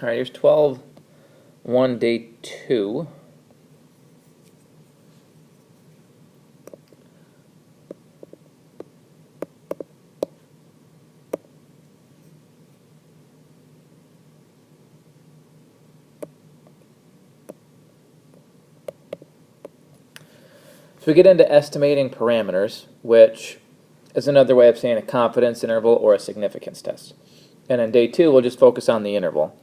All right, here's 12-1, day 2. So we get into estimating parameters, which is another way of saying a confidence interval or a significance test. And in day 2, we'll just focus on the interval.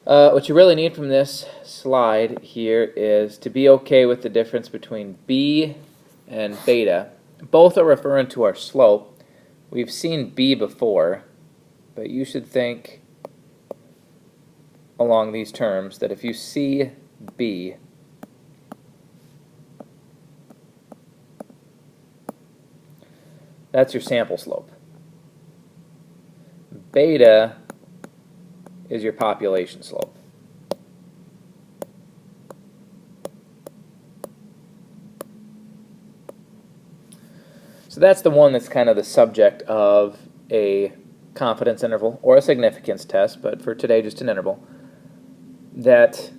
What you really need from this slide here is to be okay with the difference between b and beta. Both are referring to our slope. We've seen b before, but you should think along these terms that if you see b, that's your sample slope. Beta is your population slope. So that's the one that's kind of the subject of a confidence interval or a significance test, but for today just an interval, that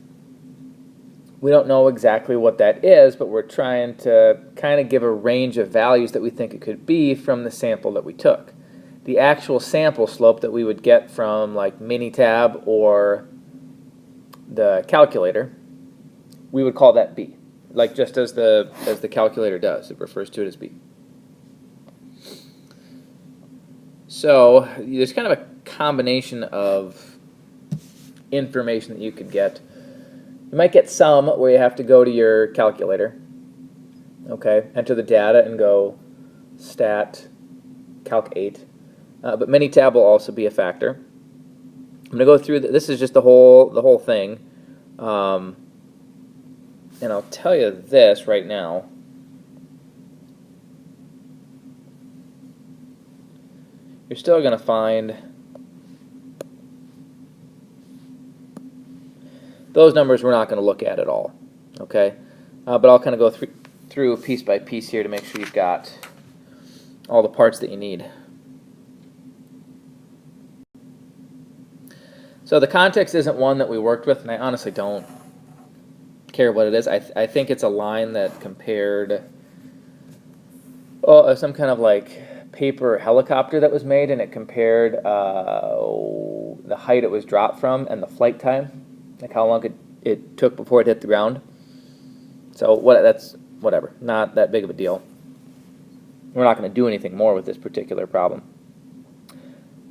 we don't know exactly what that is, but we're trying to kind of give a range of values that we think it could be from the sample that we took. The actual sample slope that we would get from like Minitab or the calculator, we would call that b, like just as the calculator does. It refers to it as b. So there's kind of a combination of information that you could get. You might get some where you have to go to your calculator, okay, enter the data and go stat calc 8. But Minitab will also be a factor. I'm going to go through, this is just the whole thing, and I'll tell you this right now. You're still going to find those numbers we're not going to look at all, okay? But I'll kind of go through piece by piece here to make sure you've got all the parts that you need. So the context isn't one that we worked with, and I honestly don't care what it is. I think it's a line that compared some kind of like paper helicopter that was made, and it compared the height it was dropped from and the flight time, like how long it took before it hit the ground. So that's whatever, not that big of a deal. We're not going to do anything more with this particular problem.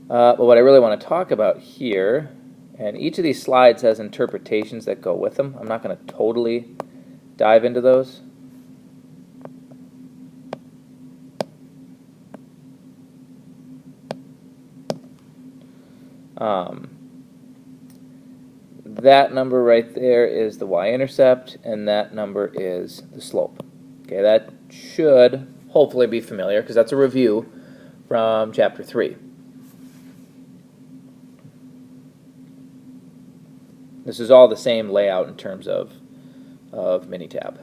But what I really want to talk about here, and each of these slides has interpretations that go with them. I'm not going to totally dive into those. That number right there is the y-intercept, and that number is the slope. Okay, that should hopefully be familiar because that's a review from chapter 3. This is all the same layout in terms of Minitab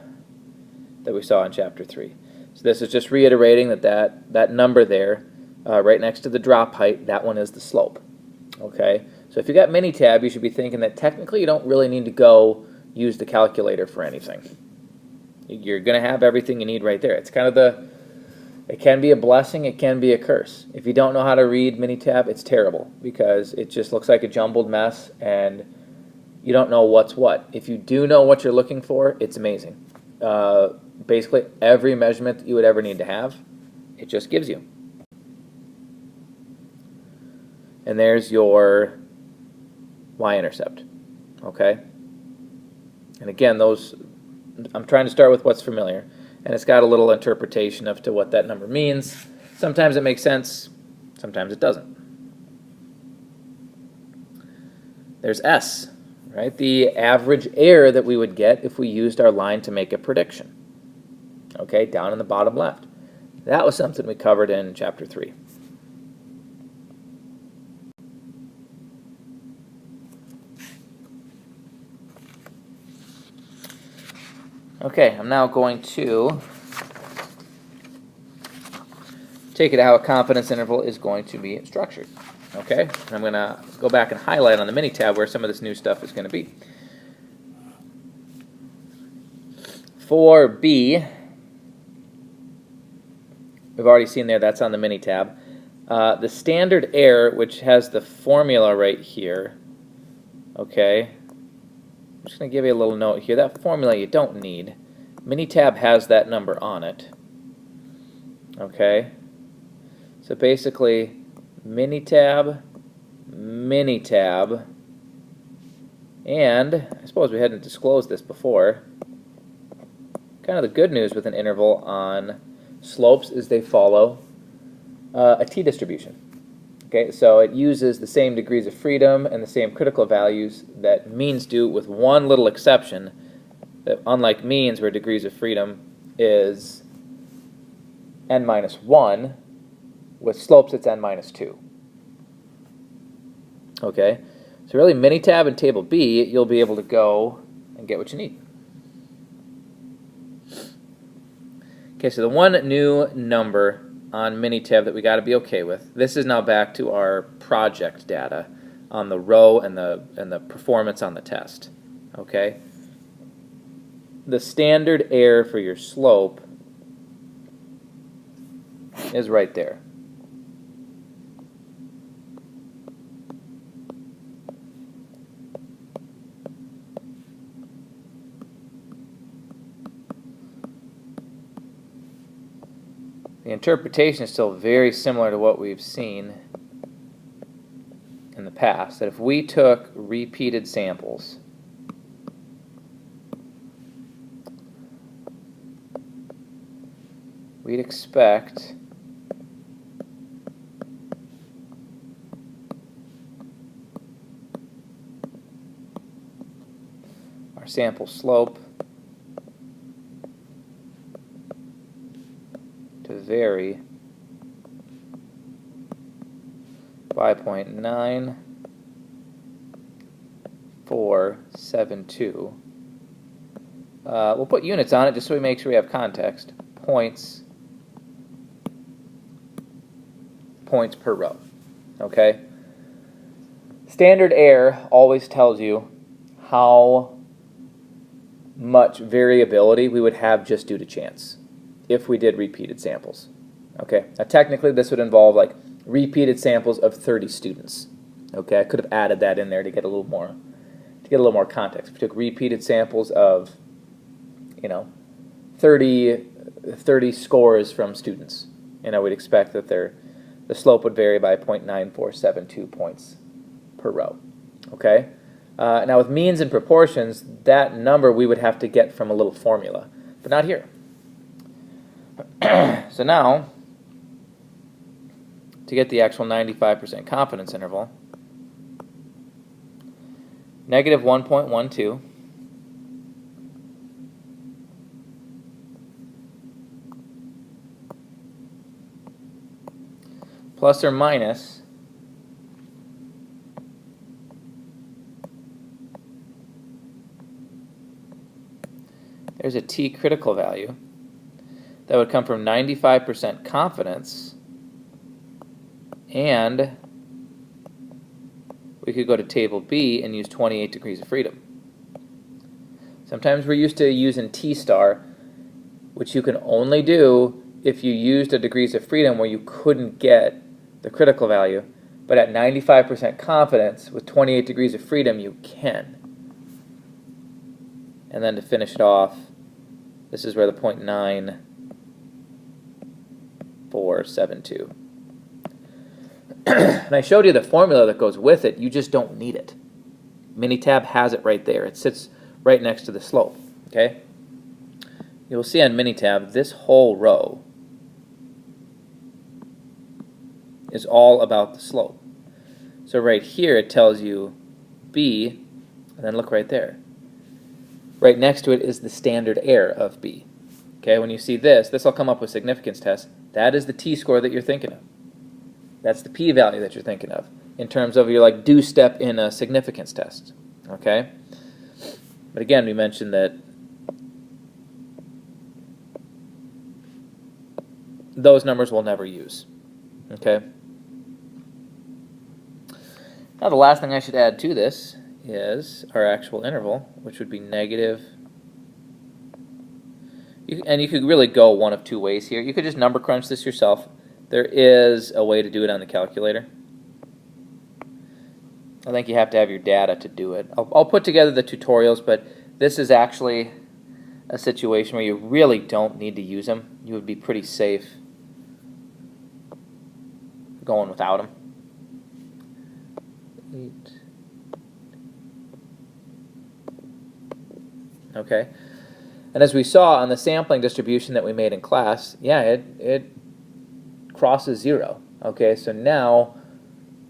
that we saw in chapter 3. So this is just reiterating that number there, right next to the drop height, that one is the slope. Okay, so if you got Minitab, you should be thinking that technically you don't really need to go use the calculator for anything. You're going to have everything you need right there. It's kind of it can be a blessing, it can be a curse. If you don't know how to read Minitab, it's terrible because it just looks like a jumbled mess and you don't know what's what. If you do know what you're looking for, it's amazing. Basically, every measurement that you would ever need to have, it just gives you. And there's your y-intercept, okay? And again, I'm trying to start with what's familiar, and it's got a little interpretation of to what that number means. Sometimes it makes sense, sometimes it doesn't. There's S, right? The average error that we would get if we used our line to make a prediction, okay, down in the bottom left. That was something we covered in chapter 3. Okay, I'm now going to take it how a confidence interval is going to be structured. Okay, and I'm going to go back and highlight on the Minitab where some of this new stuff is going to be. For B, we've already seen there, that's on the Minitab. The standard error, which has the formula right here, okay, I'm just going to give you a little note here. That formula you don't need. Minitab has that number on it. Okay, so basically Minitab, Minitab, and I suppose we hadn't disclosed this before. Kind of the good news with an interval on slopes is they follow a t-distribution. Okay, so it uses the same degrees of freedom and the same critical values that means do, with one little exception, that unlike means where degrees of freedom is n minus 1, with slopes it's n minus 2. Okay, so really Minitab and Table B, you'll be able to go and get what you need. Okay, so the one new number on Minitab that we got to be okay with, this is now back to our project data on the row and the performance on the test. Okay, the standard error for your slope is right there. The interpretation is still very similar to what we've seen in the past, that if we took repeated samples, we'd expect our sample slope to vary by 0.9472. We'll put units on it just so we make sure we have context. Points per row. Okay? Standard error always tells you how much variability we would have just due to chance if we did repeated samples. Okay, now technically this would involve like repeated samples of 30 students. Okay, I could have added that in there to get a little more context. If we took repeated samples of, 30 scores from students, we'd expect that the slope would vary by 0.9472 points per row. Okay, now with means and proportions, that number we would have to get from a little formula, but not here. So now, to get the actual 95% confidence interval, negative 1.12 plus or minus there's a t critical value that would come from 95% confidence, and we could go to Table B and use 28 degrees of freedom. Sometimes we're used to using T-star, which you can only do if you used a degrees of freedom where you couldn't get the critical value, but at 95% confidence with 28 degrees of freedom you can. And then to finish it off, this is where the 0.9472. And I showed you the formula that goes with it. You just don't need it. Minitab has it right there. It sits right next to the slope. Okay? You'll see on Minitab this whole row is all about the slope. So right here it tells you B, and then look right there. Right next to it is the standard error of B. Okay, when you see this will come up with significance tests. That is the t-score that you're thinking of. That's the p-value that you're thinking of in terms of your do step in a significance test. Okay? But again, we mentioned that those numbers we'll never use. Okay? Now the last thing I should add to this is our actual interval, which would be negative. And you could really go one of two ways here. You could just number crunch this yourself. There is a way to do it on the calculator. I think you have to have your data to do it. I'll put together the tutorials, but this is actually a situation where you really don't need to use them. You would be pretty safe going without them. 8. Okay. And as we saw on the sampling distribution that we made in class, yeah, it crosses 0. Okay, so now,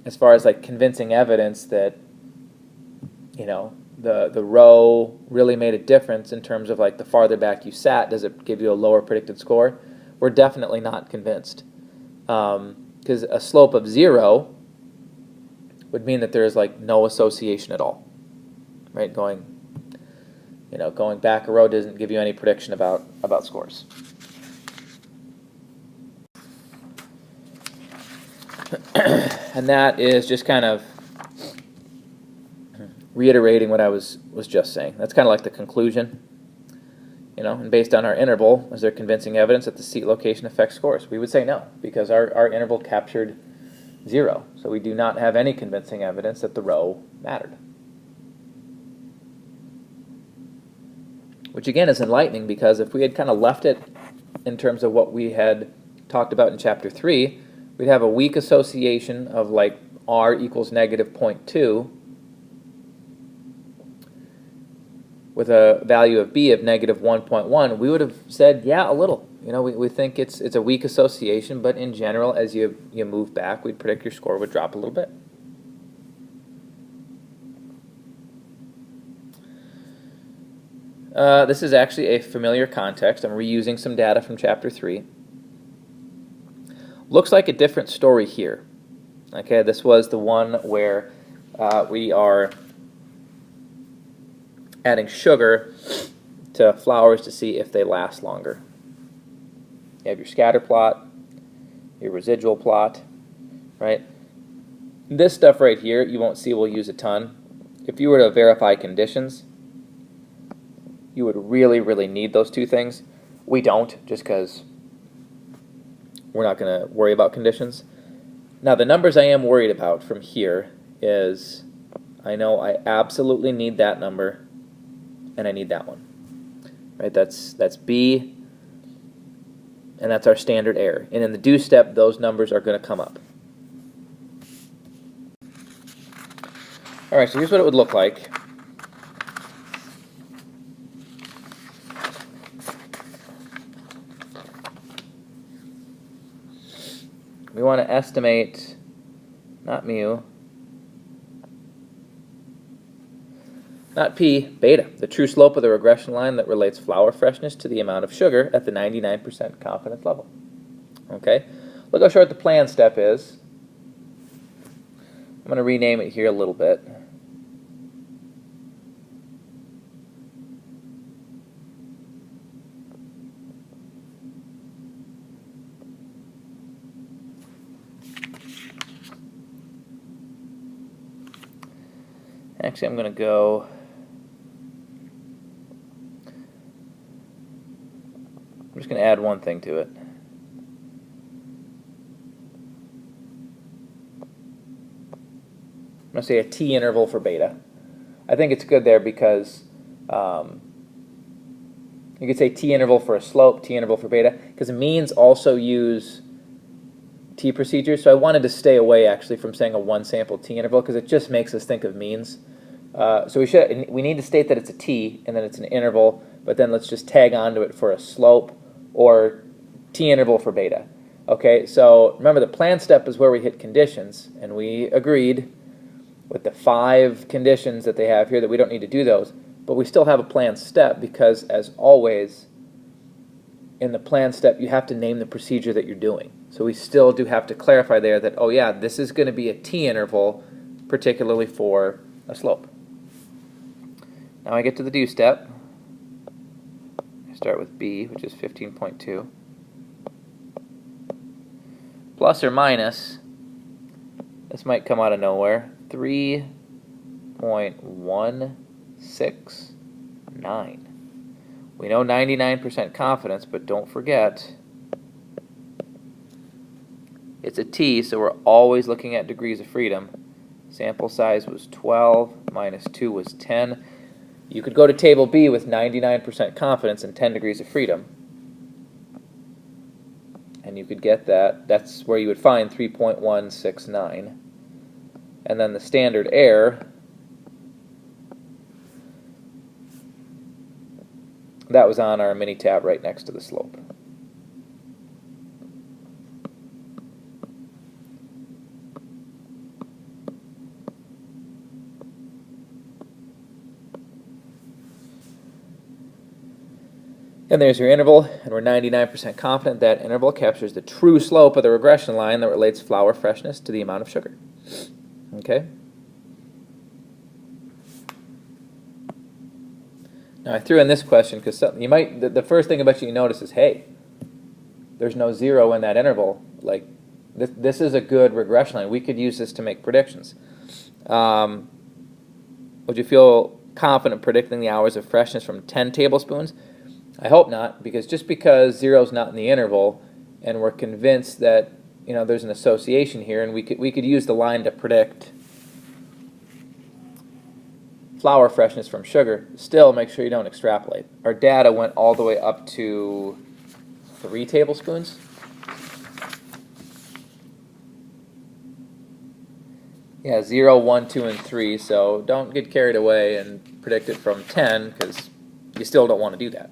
as far as like convincing evidence that, you know, the row really made a difference in terms of like the farther back you sat, does it give you a lower predicted score? We're definitely not convinced. Because a slope of 0 would mean that there is like no association at all, right? Going back a row doesn't give you any prediction about scores. And that is just kind of reiterating what I was just saying. That's kind of like the conclusion. And based on our interval, is there convincing evidence that the seat location affects scores? We would say no, because our interval captured 0. So we do not have any convincing evidence that the row mattered. Which again is enlightening, because if we had kind of left it in terms of what we had talked about in chapter 3, we'd have a weak association of like r equals negative 0.2 with a value of b of negative 1.1. We would have said, yeah, a little. We think it's a weak association, but in general, as you move back, we'd predict your score would drop a little bit. This is actually a familiar context. I'm reusing some data from chapter 3. Looks like a different story here. Okay, this was the one where we are adding sugar to flowers to see if they last longer. You have your scatter plot, your residual plot, right? This stuff right here, you won't see we'll use a ton. If you were to verify conditions, you would really, really need those two things. We don't, just because we're not going to worry about conditions. Now, the numbers I am worried about from here is, I know I absolutely need that number, and I need that one. Right? That's B, and that's our standard error. And in the do step, those numbers are going to come up. All right, so here's what it would look like. We want to estimate, not mu, not p, beta, the true slope of the regression line that relates flower freshness to the amount of sugar at the 99% confidence level. Okay, look how short the plan step is. I'm going to rename it here a little bit. Actually, I'm going to go, I'm just going to add one thing to it. I'm going to say a t interval for beta. I think it's good there because you could say t interval for a slope, t interval for beta, because means also use t procedures. So I wanted to stay away actually from saying a one sample t interval, because it just makes us think of means. So we need to state that it's a t and then it's an interval, but then let's just tag onto it for a slope or t interval for beta. Okay, so remember the plan step is where we hit conditions, and we agreed with the 5 conditions that they have here that we don't need to do those, but we still have a plan step, because as always in the plan step you have to name the procedure that you're doing. So we still do have to clarify there that, oh yeah, this is going to be a t interval, particularly for a slope. Now I get to the do step. I start with B, which is 15.2. Plus or minus, this might come out of nowhere, 3.169. We know 99% confidence, but don't forget it's a t, so we're always looking at degrees of freedom. Sample size was 12, minus 2 was 10. You could go to table B with 99% confidence and 10 degrees of freedom, and you could get that. That's where you would find 3.169. And then the standard error, that was on our Minitab right next to the slope. And there's your interval, and we're 99% confident that interval captures the true slope of the regression line that relates flower freshness to the amount of sugar. Okay? Now I threw in this question because you might, the first thing about you notice is, hey, there's no zero in that interval. Like, this is a good regression line. We could use this to make predictions. Would you feel confident predicting the hours of freshness from 10 tablespoons? I hope not, because just because zero's not in the interval, and we're convinced that there's an association here, and we could use the line to predict flower freshness from sugar. Still, make sure you don't extrapolate. Our data went all the way up to 3 tablespoons. Yeah, 0, 1, 2, and 3. So don't get carried away and predict it from 10, because you still don't want to do that.